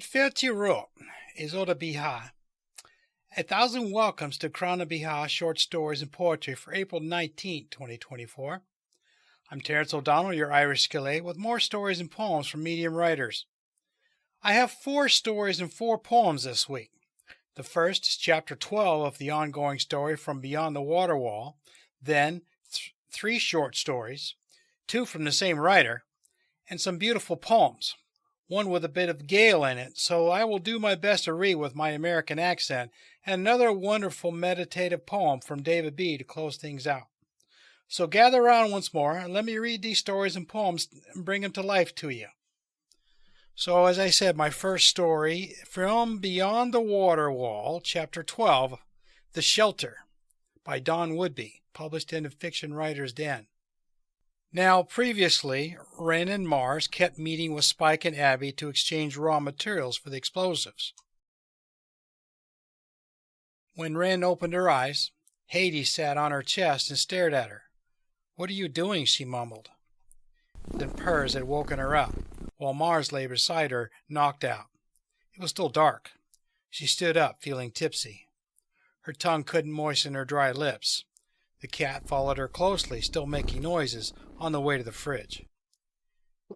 Kitfirtirot is Ó Domhnaill. A thousand welcomes to Crown of Biha Short Stories and Poetry for April 19, 2024. I'm Terrance Ó Domhnaill, your Irish scéalaí, with more stories and poems from medium writers. I have 4 stories and 4 poems this week. The first is Chapter 12 of the ongoing story From Beyond the Water Wall, then 3 short stories, 2 from the same writer, and some beautiful poems, one with a bit of Gael in it, so I will do my best to read with my American accent, and another wonderful meditative poem from David B. to close things out. So gather around once more and let me read these stories and poems and bring them to life to you. So as I said, my first story, From Beyond the Water Wall, Chapter 12, The Shelter, by Don Woodby, published in the Fiction Writer's Den. Now, previously, Ren and Mars kept meeting with Spike and Abby to exchange raw materials for the explosives. When Ren opened her eyes, Hades sat on her chest and stared at her. "What are you doing?" she mumbled. Then Purs had woken her up, while Mars lay beside her, knocked out. It was still dark. She stood up, feeling tipsy. Her tongue couldn't moisten her dry lips. The cat followed her closely, still making noises, on the way to the fridge.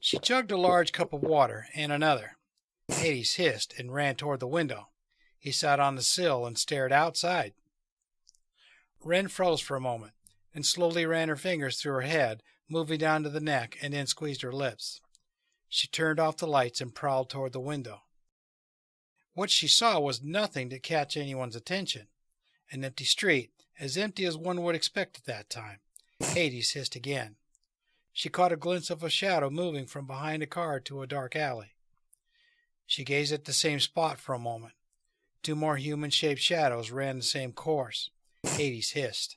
She chugged a large cup of water, and another. Hades hissed and ran toward the window. He sat on the sill and stared outside. Ren froze for a moment, and slowly ran her fingers through her head, moving down to the neck, and then squeezed her lips. She turned off the lights and prowled toward the window. What she saw was nothing to catch anyone's attention. An empty street, as empty as one would expect at that time. Hades hissed again. She caught a glimpse of a shadow moving from behind a car to a dark alley. She gazed at the same spot for a moment. 2 more human-shaped shadows ran the same course. Hades hissed.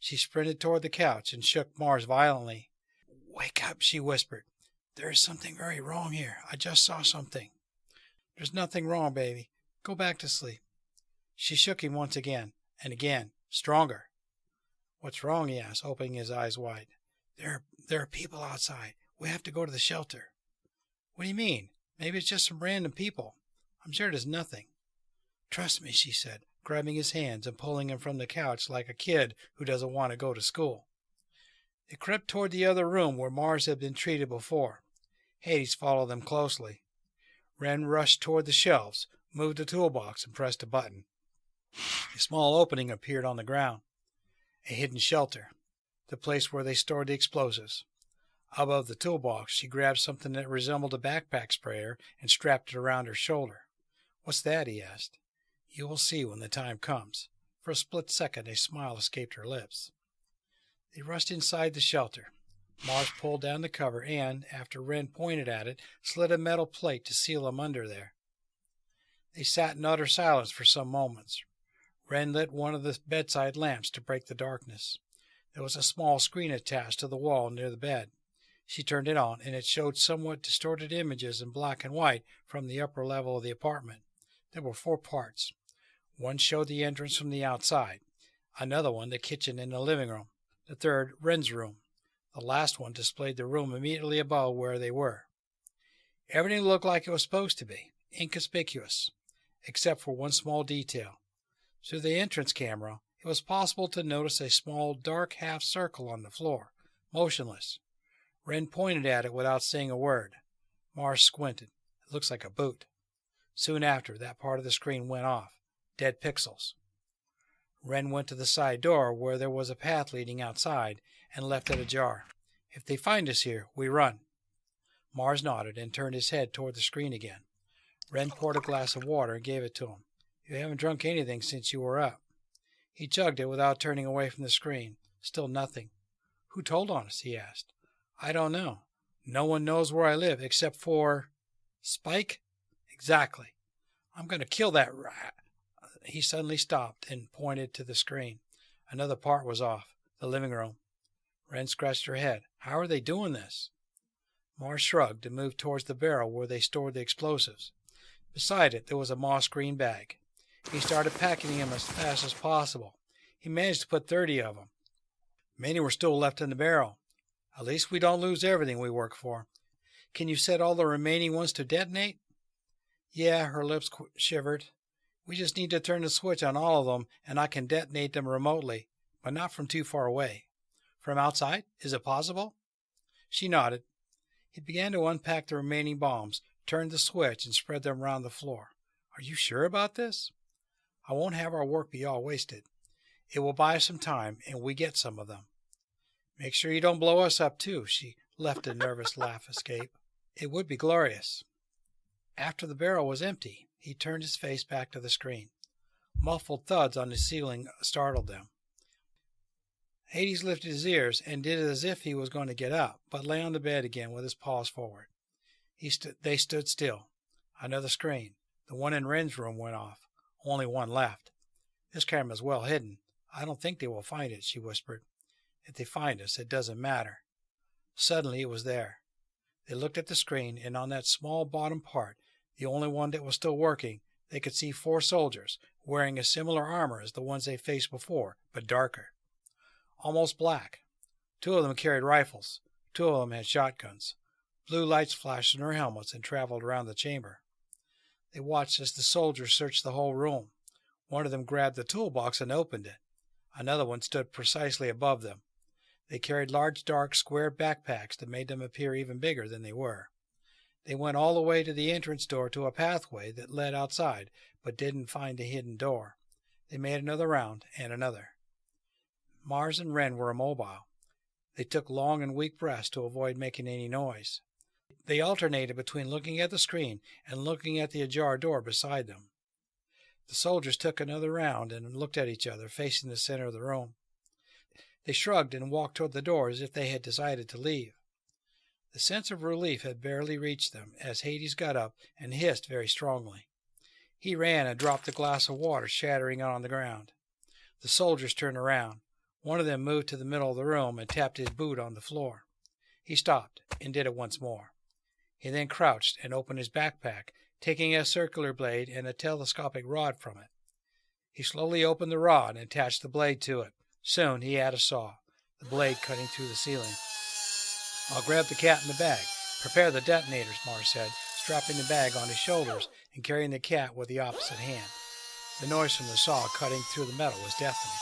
She sprinted toward the couch and shook Mars violently. "Wake up," she whispered. "There is something very wrong here. I just saw something." "There's nothing wrong, baby. Go back to sleep." She shook him once again, and again, stronger. "What's wrong?" he asked, opening his eyes wide. There are people outside. We have to go to the shelter." "What do you mean? Maybe it's just some random people. I'm sure it is nothing." "Trust me," she said, grabbing his hands and pulling him from the couch like a kid who doesn't want to go to school. They crept toward the other room where Mars had been treated before. Hades followed them closely. Ren rushed toward the shelves, moved the toolbox, and pressed a button. A small opening appeared on the ground. A hidden shelter. The place where they stored the explosives. Above the toolbox, she grabbed something that resembled a backpack sprayer and strapped it around her shoulder. "What's that?" he asked. "You will see when the time comes." For a split second, a smile escaped her lips. They rushed inside the shelter. Mars pulled down the cover and, after Ren pointed at it, slid a metal plate to seal them under there. They sat in utter silence for some moments. Ren lit one of the bedside lamps to break the darkness. There was a small screen attached to the wall near the bed. She turned it on, and it showed somewhat distorted images in black and white from the upper level of the apartment. There were 4 parts. One showed the entrance from the outside. Another one, the kitchen and the living room. The third, Ren's room. The last one displayed the room immediately above where they were. Everything looked like it was supposed to be, inconspicuous, except for one small detail. Through the entrance camera, it was possible to notice a small, dark half circle on the floor, motionless. Ren pointed at it without saying a word. Mars squinted. "It looks like a boot." Soon after, that part of the screen went off. Dead pixels. Ren went to the side door where there was a path leading outside and left it ajar. "If they find us here, we run." Mars nodded and turned his head toward the screen again. Ren poured a glass of water and gave it to him. "You haven't drunk anything since you were up." He chugged it without turning away from the screen. Still nothing. "Who told on us?" he asked. "I don't know. No one knows where I live except for—" "Spike?" "Exactly. I'm going to kill that rat." He suddenly stopped and pointed to the screen. Another part was off. The living room. Ren scratched her head. "How are they doing this?" Mars shrugged and moved towards the barrel where they stored the explosives. Beside it, there was a moss green bag. He started packing them as fast as possible. He managed to put 30 of them. Many were still left in the barrel. "At least we don't lose everything we work for. Can you set all the remaining ones to detonate?" Yeah, her lips shivered. We just need to turn the switch on all of them, and I can detonate them remotely, but not from too far away. From outside? Is it possible? She nodded. He began to unpack the remaining bombs, turned the switch, and spread them around the floor. Are you sure about this? I won't have our work be all wasted. It will buy us some time, and we get some of them. Make sure you don't blow us up, too. She left a nervous laugh escape. It would be glorious. After the barrel was empty, he turned his face back to the screen. Muffled thuds on the ceiling startled them. Hades lifted his ears and did it as if he was going to get up, but lay on the bed again with his paws forward. They stood still. Another screen. The one in Ren's room went off. Only one left. This camera's well hidden. I don't think they will find it, she whispered. If they find us, it doesn't matter. Suddenly it was there. They looked at the screen, and on that small bottom part, the only one that was still working, they could see 4 soldiers, wearing a similar armor as the ones they faced before, but darker. Almost black. 2 of them carried rifles. 2 of them had shotguns. Blue lights flashed in their helmets and traveled around the chamber. They watched as the soldiers searched the whole room. One of them grabbed the toolbox and opened it. Another one stood precisely above them. They carried large, dark, square backpacks that made them appear even bigger than they were. They went all the way to the entrance door to a pathway that led outside, but didn't find the hidden door. They made another round and another. Mars and Ren were immobile. They took long and weak breaths to avoid making any noise. They alternated between looking at the screen and looking at the ajar door beside them. The soldiers took another round and looked at each other, facing the center of the room. They shrugged and walked toward the door as if they had decided to leave. The sense of relief had barely reached them as Hades got up and hissed very strongly. He ran and dropped the glass of water, shattering it on the ground. The soldiers turned around. One of them moved to the middle of the room and tapped his boot on the floor. He stopped and did it once more. He then crouched and opened his backpack, taking a circular blade and a telescopic rod from it. He slowly opened the rod and attached the blade to it. Soon he had a saw, the blade cutting through the ceiling. I'll grab the cat in the bag. Prepare the detonators, Mars said, strapping the bag on his shoulders and carrying the cat with the opposite hand. The noise from the saw cutting through the metal was deafening.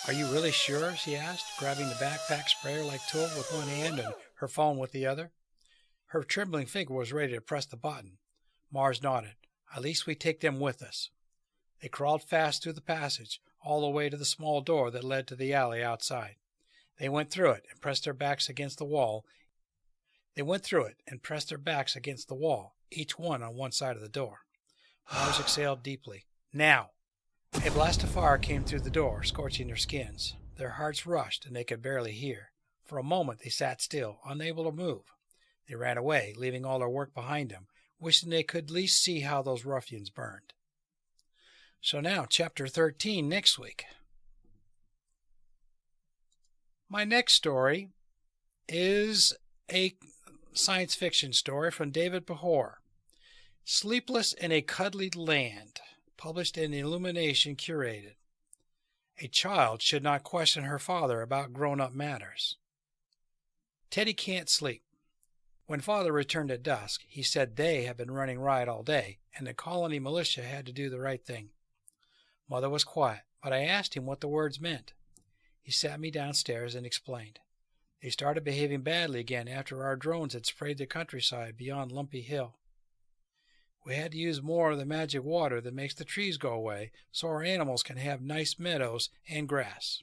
Are you really sure? She asked, grabbing the backpack sprayer-like tool with one hand and her phone with the other. Her trembling finger was ready to press the button. Mars nodded. At least we take them with us. They crawled fast through the passage, all the way to the small door that led to the alley outside. They went through it and pressed their backs against the wall. Each one on one side of the door. Mars exhaled deeply. Now! A blast of fire came through the door, scorching their skins. Their hearts rushed, and they could barely hear. For a moment they sat still, unable to move. They ran away, leaving all their work behind them, wishing they could at least see how those ruffians burned. So now, Chapter 13 next week. My next story is a science fiction story from David Pahor, Sleepless in a Cuddly Land, published in Illumination Curated. A child should not question her father about grown-up matters. Teddy can't sleep. When Father returned at dusk, he said they had been running riot all day, and the colony militia had to do the right thing. Mother was quiet, but I asked him what the words meant. He sat me downstairs and explained. They started behaving badly again after our drones had sprayed the countryside beyond Lumpy Hill. We had to use more of the magic water that makes the trees go away so our animals can have nice meadows and grass.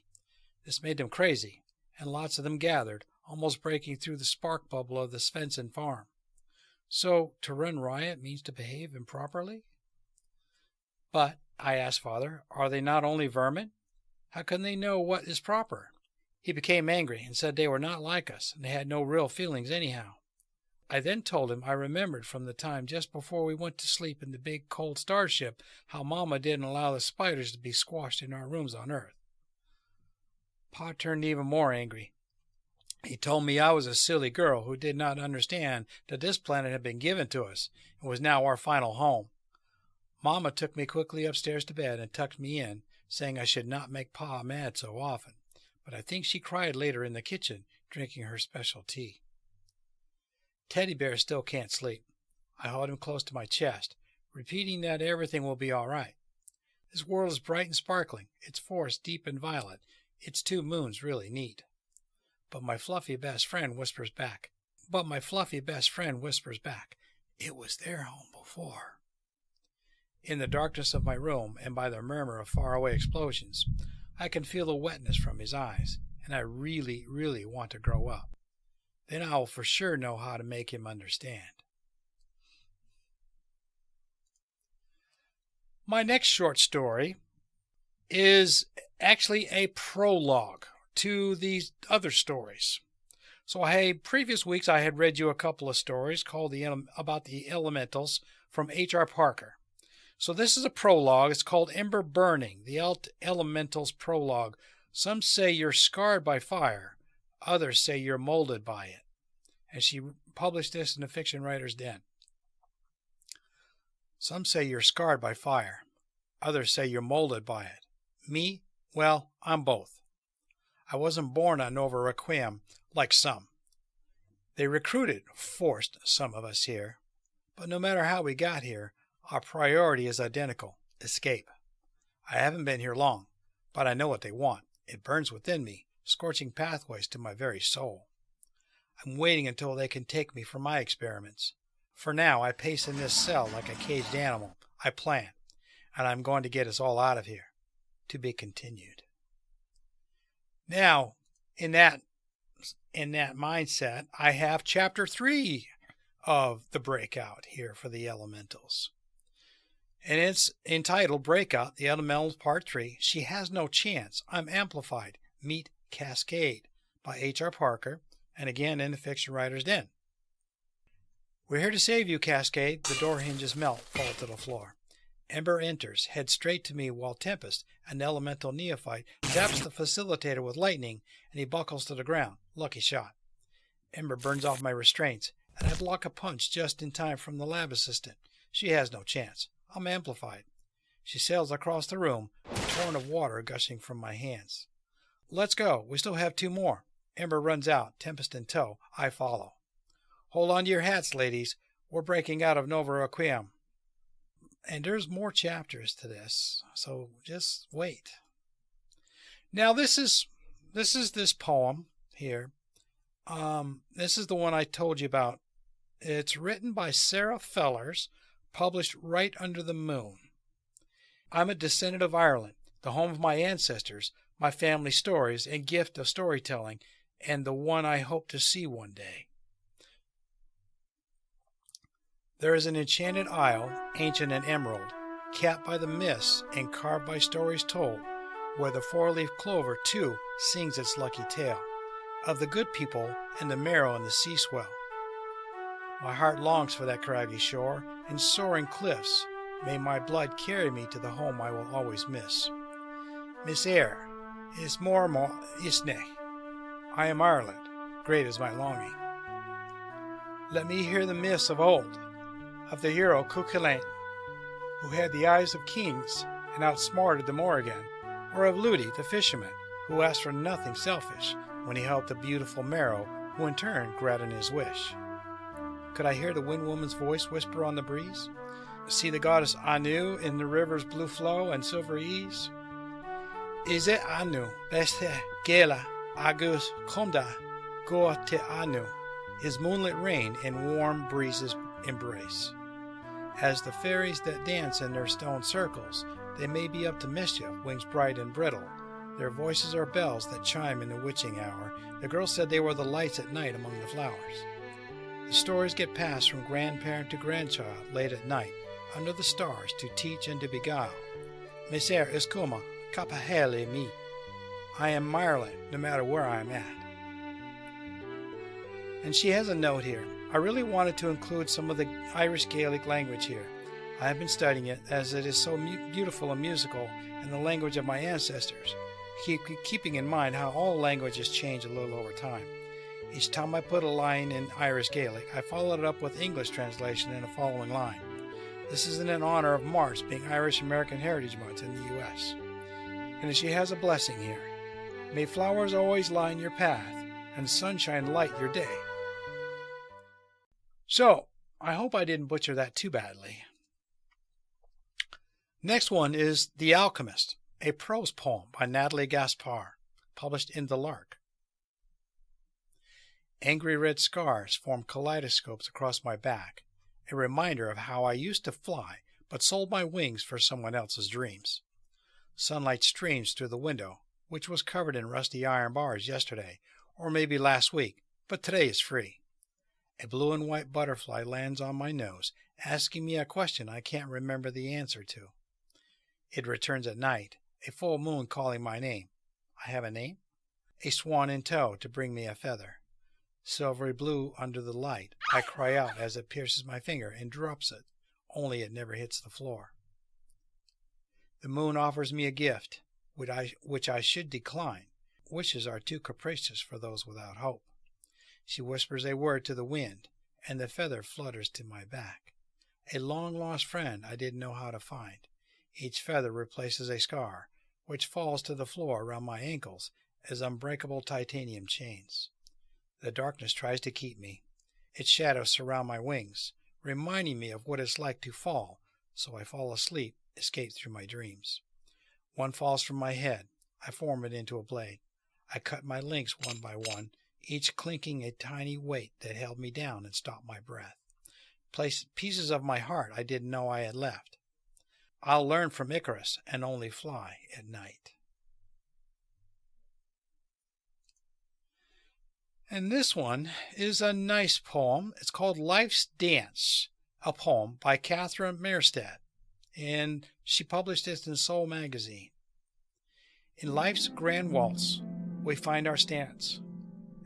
This made them crazy, and lots of them gathered, almost breaking through the spark bubble of the Svensson farm. So, to run riot means to behave improperly? But, I asked Father, are they not only vermin? How can they know what is proper? He became angry and said they were not like us, and they had no real feelings anyhow. I then told him I remembered from the time just before we went to sleep in the big cold starship how Mama didn't allow the spiders to be squashed in our rooms on Earth. Pa turned even more angry. He told me I was a silly girl who did not understand that this planet had been given to us and was now our final home. Mama took me quickly upstairs to bed and tucked me in, saying I should not make Pa mad so often, but I think she cried later in the kitchen, drinking her special tea. Teddy Bear still can't sleep. I hold him close to my chest, repeating that everything will be all right. This world is bright and sparkling, its forest deep and violet, its 2 moons really neat. But my fluffy best friend whispers back, it was their home before. In the darkness of my room and by the murmur of faraway explosions, I can feel the wetness from his eyes, and I really, really want to grow up. Then I will for sure know how to make him understand. My next short story is actually a prologue to these other stories. So previous weeks I had read you a couple of stories called about the elementals from H.R. Parker. So this is a prologue. It's called Ember Burning, the elementals prologue. Some say you're scarred by fire. Others say you're molded by it. And she published this in the Fiction Writer's Den. Some say you're scarred by fire. Others say you're molded by it. Me? Well, I'm both. I wasn't born on Nova Requiem like some. They forced some of us here. But no matter how we got here, our priority is identical: escape. I haven't been here long, but I know what they want. It burns within me, scorching pathways to my very soul. I'm waiting until they can take me for my experiments. For now, I pace in this cell like a caged animal. I plan, and I'm going to get us all out of here. To be continued. Now, in that mindset, I have Chapter 3 of The Breakout here for the Elementals. And it's entitled Breakout, the Elementals Part 3, She Has No Chance, I'm Amplified, Meet Cascade, by H.R. Parker, and again in the Fiction Writer's Den. We're here to save you, Cascade. The door hinges melt, fall to the floor. Ember enters, heads straight to me, while Tempest, an elemental neophyte, zaps the facilitator with lightning, and he buckles to the ground. Lucky shot. Ember burns off my restraints, and I block a punch just in time from the lab assistant. She has no chance. I'm amplified. She sails across the room, a torrent of water gushing from my hands. Let's go. We still have 2 more. Ember runs out, Tempest in tow. I follow. Hold on to your hats, ladies. We're breaking out of Nova Requiem. And there's more chapters to this, so just wait. Now this is this poem here. This is the one I told you about. It's written by Sarah Fellers, published Right Under the Moon. I'm a descendant of Ireland, the home of my ancestors, my family stories, and gift of storytelling, and the one I hope to see one day. There is an enchanted isle, ancient and emerald, capped by the mists and carved by stories told, where the 4-leaf clover, too, sings its lucky tale, of the good people and the marrow and the sea swell. My heart longs for that craggy shore and soaring cliffs. May my blood carry me to the home I will always miss. Miss Eyre, is more isne. I am Ireland, great is my longing. Let me hear the myths of old, of the hero Cuchulainn, who had the eyes of kings and outsmarted the Morrigan, or of Ludi the fisherman, who asked for nothing selfish when he helped the beautiful Marrow, who in turn granted his wish. Could I hear the wind woman's voice whisper on the breeze? See the goddess Anu in the river's blue flow and silver ease? Is it Anu, beste Gael agus Conda, go te Anu, his moonlit reign and warm breezes embrace. As the fairies that dance in their stone circles, they may be up to mischief, wings bright and brittle. Their voices are bells that chime in the witching hour. The girl said they were the lights at night among the flowers. The stories get passed from grandparent to grandchild late at night, under the stars, to teach and to beguile. Miser iskuma, kapahele me. I am Ireland, no matter where I am at. And she has a note here. I really wanted to include some of the Irish Gaelic language here. I have been studying it as it is so beautiful and musical in the language of my ancestors, keeping in mind how all languages change a little over time. Each time I put a line in Irish Gaelic, I followed it up with English translation in the following line. This is in honor of March being Irish American Heritage Month in the U.S. And she has a blessing here. May flowers always line your path, and sunshine light your day. So, I hope I didn't butcher that too badly. Next one is The Alchemist, a prose poem by Natalie Gaspar, published in The Lark. Angry red scars form kaleidoscopes across my back, a reminder of how I used to fly but sold my wings for someone else's dreams. Sunlight streams through the window, which was covered in rusty iron bars yesterday, or maybe last week, but today is free. A blue and white butterfly lands on my nose, asking me a question I can't remember the answer to. It returns at night, a full moon calling my name. I have a name? A swan in tow to bring me a feather. Silvery blue under the light, I cry out as it pierces my finger and drops it, only it never hits the floor. The moon offers me a gift, which I should decline. Wishes are too capricious for those without hope. She whispers a word to the wind, and the feather flutters to my back. A long-lost friend I didn't know how to find. Each feather replaces a scar, which falls to the floor around my ankles as unbreakable titanium chains. The darkness tries to keep me. Its shadows surround my wings, reminding me of what it's like to fall, so I fall asleep, escape through my dreams. One falls from my head. I form it into a blade. I cut my links one by one, each clinking a tiny weight that held me down and stopped my breath. Pieces of my heart I didn't know I had left. I'll learn from Icarus and only fly at night. And this one is a nice poem. It's called Life's Dance, a poem by Catherine Meerstad, and she published this in Soul magazine. In life's grand waltz, we find our stance,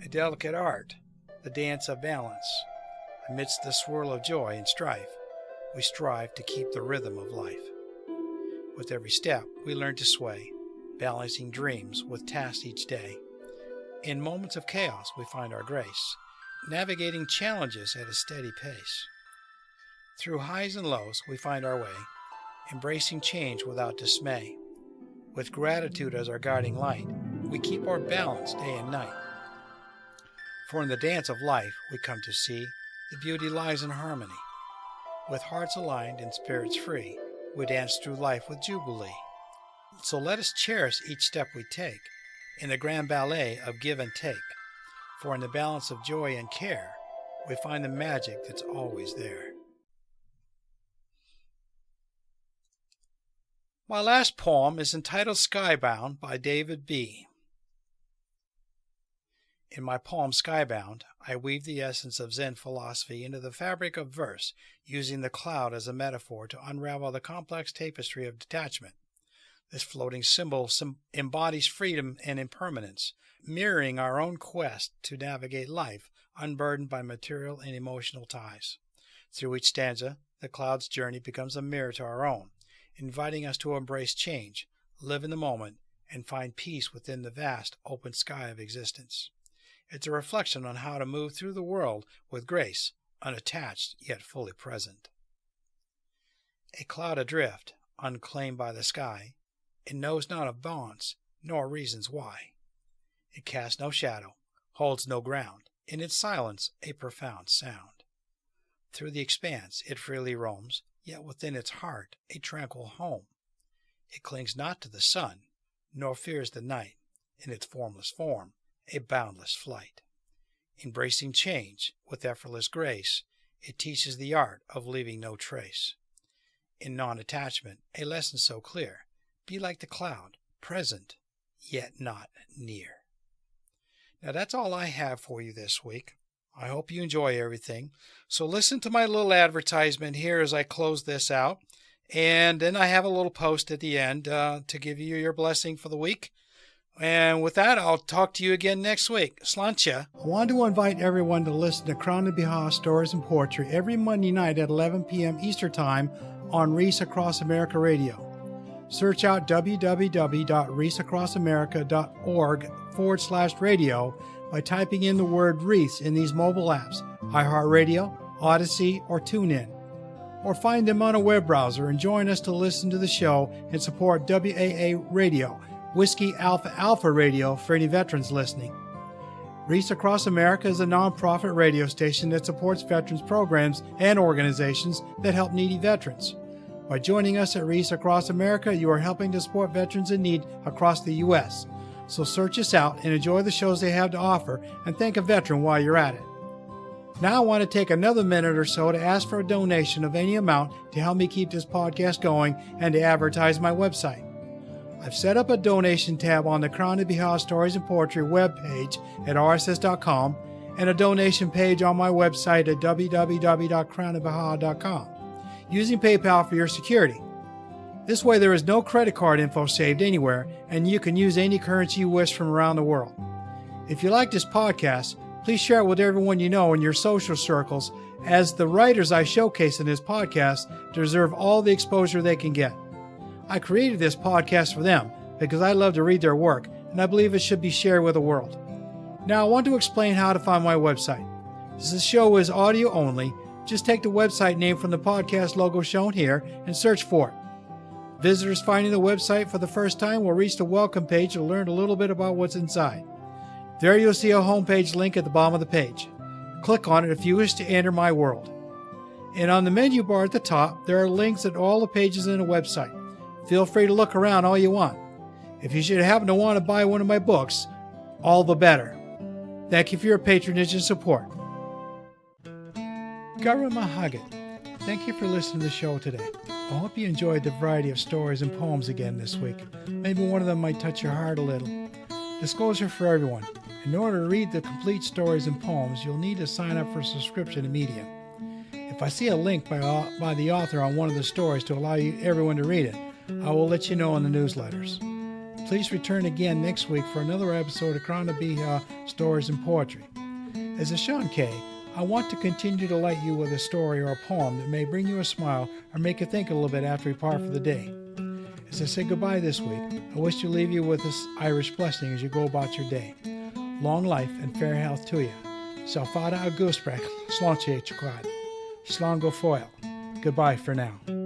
a delicate art, the dance of balance. Amidst the swirl of joy and strife, we strive to keep the rhythm of life. With every step, we learn to sway, balancing dreams with tasks each day. In moments of chaos, we find our grace, navigating challenges at a steady pace. Through highs and lows, we find our way, embracing change without dismay. With gratitude as our guiding light, we keep our balance day and night. For in the dance of life, we come to see the beauty lies in harmony. With hearts aligned and spirits free, we dance through life with jubilee. So let us cherish each step we take, in the grand ballet of give and take, for in the balance of joy and care, we find the magic that's always there. My last poem is entitled Skybound by David B. In my poem Skybound, I weave the essence of Zen philosophy into the fabric of verse, using the cloud as a metaphor to unravel the complex tapestry of detachment. This floating symbol embodies freedom and impermanence, mirroring our own quest to navigate life unburdened by material and emotional ties. Through each stanza, the cloud's journey becomes a mirror to our own, inviting us to embrace change, live in the moment, and find peace within the vast open sky of existence. It's a reflection on how to move through the world with grace, unattached yet fully present. A cloud adrift, unclaimed by the sky, it knows not of bonds, nor reasons why. It casts no shadow, holds no ground, in its silence a profound sound. Through the expanse it freely roams, yet within its heart a tranquil home. It clings not to the sun, nor fears the night, in its formless form, a boundless flight. Embracing change with effortless grace, it teaches the art of leaving no trace. In non-attachment, a lesson so clear, be like the cloud, present, yet not near. Now that's all I have for you this week. I hope you enjoy everything. So listen to my little advertisement here as I close this out. And then I have a little post at the end to give you your blessing for the week. And with that, I'll talk to you again next week. Sláinte. I want to invite everyone to listen to Crown and Beha Stories and Poetry every Monday night at 11 p.m. Eastern Time on Reese Across America Radio. Search out www.reaseacrossamerica.org/radio by typing in the word Reese in these mobile apps, iHeartRadio, Odyssey, or TuneIn. Or find them on a web browser and join us to listen to the show and support WAA Radio, Whiskey Alpha Alpha Radio for any veterans listening. Reach Across America is a nonprofit radio station that supports veterans programs and organizations that help needy veterans. By joining us at Reach Across America, you are helping to support veterans in need across the U.S. So search us out and enjoy the shows they have to offer, and thank a veteran while you're at it. Now I want to take another minute or so to ask for a donation of any amount to help me keep this podcast going and to advertise my website. I've set up a donation tab on the Crown of Baja Stories and Poetry webpage at rss.com and a donation page on my website at www.crownofbaja.com, using PayPal for your security. This way there is no credit card info saved anywhere, and you can use any currency you wish from around the world. If you like this podcast, please share it with everyone you know in your social circles, as the writers I showcase in this podcast deserve all the exposure they can get. I created this podcast for them because I love to read their work, and I believe it should be shared with the world. Now I want to explain how to find my website. Since the show is audio only, just take the website name from the podcast logo shown here and search for it. Visitors finding the website for the first time will reach the welcome page to learn a little bit about what's inside. There you'll see a homepage link at the bottom of the page. Click on it if you wish to enter my world. And on the menu bar at the top, there are links at all the pages in the website. Feel free to look around all you want. If you should happen to want to buy one of my books, all the better. Thank you for your patronage and support. Garamahagat, thank you for listening to the show today. I hope you enjoyed the variety of stories and poems again this week. Maybe one of them might touch your heart a little. Disclosure for everyone. In order to read the complete stories and poems, you'll need to sign up for a subscription to Medium. If I see a link by the author on one of the stories to allow everyone to read it, I will let you know in the newsletters. Please return again next week for another episode of Crown of Baja Stories and Poetry. As a Sean K., I want to continue to delight you with a story or a poem that may bring you a smile or make you think a little bit after we part for the day. As I say goodbye this week, I wish to leave you with this Irish blessing as you go about your day. Long life and fair health to you. Salfada a gusprech, slánche chocolate. Slán go foil. Goodbye for now.